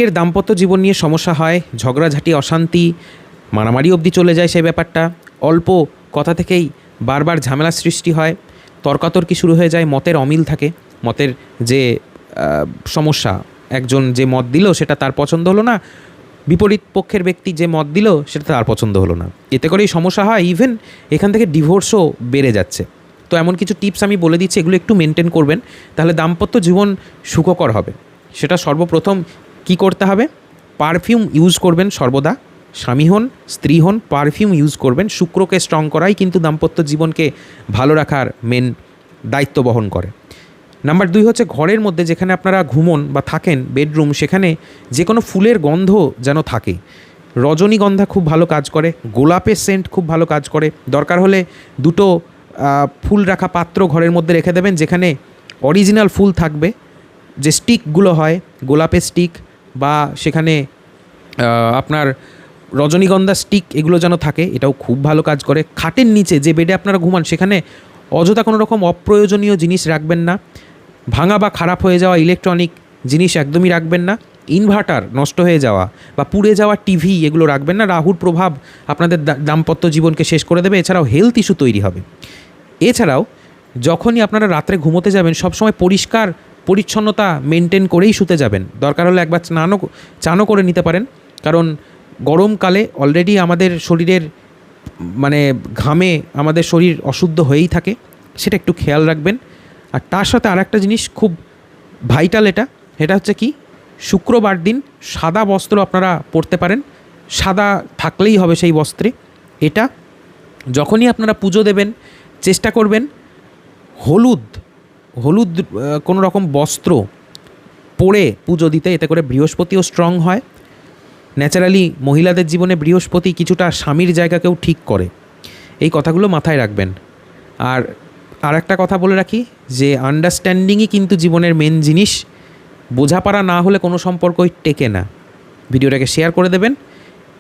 এর দাম্পত্য জীবন নিয়ে সমস্যা হয়, ঝগড়াঝাটি, অশান্তি, মারামারি অবধি চলে যায় সেই ব্যাপারটা। অল্প কথা থেকেই বারবার ঝামেলার সৃষ্টি হয়, তর্কাতর্কি শুরু হয়ে যায়, মতের অমিল থাকে। মতের যে সমস্যা, একজন যে মত দিল সেটা তার পছন্দ হলো না, বিপরীত পক্ষের ব্যক্তি যে মত দিল সেটা তার পছন্দ হলো না। এতে করেই সমস্যা হয়, ইভেন এখান থেকে ডিভোর্সও বেড়ে যাচ্ছে। তো এমন কিছু টিপস আমি বলে দিচ্ছি, এগুলো একটু মেনটেন করবেন, তাহলে দাম্পত্য জীবন সুখকর হবে। সেটা সর্বপ্রথম কি করতে হবে? পারফিউম ইউজ করবেন সর্বদা। স্বামী হন, স্ত্রী হন, পারফিউম ইউজ করবেন। শুক্রকে স্ট্রং করাই কিন্তু দাম্পত্য জীবনকে ভালো রাখার মেন দায়িত্ব বহন করে। নাম্বার 2 হচ্ছে, ঘরের মধ্যে যেখানে আপনারা ঘুমন বা থাকেন, বেডরুম, সেখানে যে কোনো ফুলের গন্ধ যেন থাকে। রজনীগন্ধা খুব ভালো কাজ করে, গোলাপের সেন্ট খুব ভালো কাজ করে। দরকার হলে দুটো ফুল রাখা পাত্র ঘরের মধ্যে রেখে দেবেন, যেখানে অরিজিনাল ফুল থাকবে, যে স্টিকগুলো হয় গোলাপের স্টিক, বা সেখানে আপনার রজনীগন্ধা স্টিক, এগুলো যেন থাকে, এটাও খুব ভালো কাজ করে। খাটের নিচে যে বেডে আপনারা ঘুমান সেখানে অযথা কোনো রকম অপ্রয়োজনীয় জিনিস রাখবেন না। ভাঙা বা খারাপ হয়ে যাওয়া ইলেকট্রনিক জিনিস একদমই রাখবেন না। ইনভার্টার নষ্ট হয়ে যাওয়া বা পুড়ে যাওয়া টিভি, এগুলো রাখবেন না। রাহুর প্রভাব আপনাদের দাম্পত্য জীবনকে শেষ করে দেবে, এছাড়াও হেলথ ইস্যু তৈরি হবে। এছাড়াও যখনই আপনারা রাত্রে ঘুমোতে যাবেন, সবসময় পরিষ্কার পরিচ্ছন্নতা মেনটেন করেই শুতে যাবেন। দরকার হলে একবার চানও করে নিতে পারেন, কারণ গরমকালে অলরেডি আমাদের শরীরের ঘামে আমাদের শরীর অশুদ্ধ হয়েই থাকে, সেটা একটু খেয়াল রাখবেন। আর তার সাথে আরেকটা জিনিস খুব ভাইটাল, এটা হচ্ছে কি, শুক্রবার দিন সাদা বস্ত্র আপনারা পরতে পারেন। সাদা থাকলেই হবে সেই বস্ত্রে। এটা যখনই আপনারা পুজো দেবেন, চেষ্টা করবেন হলুদ কোনো রকম বস্ত্র পরে পুজো দিতে। এতে করে বৃহস্পতিও স্ট্রং হয়। ন্যাচারালি মহিলাদের জীবনে বৃহস্পতি কিছুটা স্বামীর জায়গাকেও ঠিক করে। এই কথাগুলো মাথায় রাখবেন। আর একটা কথা বলে রাখি, যে আন্ডারস্ট্যান্ডিংই কিন্তু জীবনের মেন জিনিস। বোঝাপড়া না হলে কোনো সম্পর্কই টেকে না। ভিডিওটাকে শেয়ার করে দেবেন।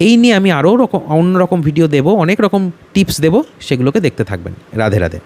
এই নিয়ে আমি আরও অন্য রকম ভিডিও দেবো, অনেক রকম টিপস দেবো, সেগুলোকে দেখতে থাকবেন। রাধে রাধে।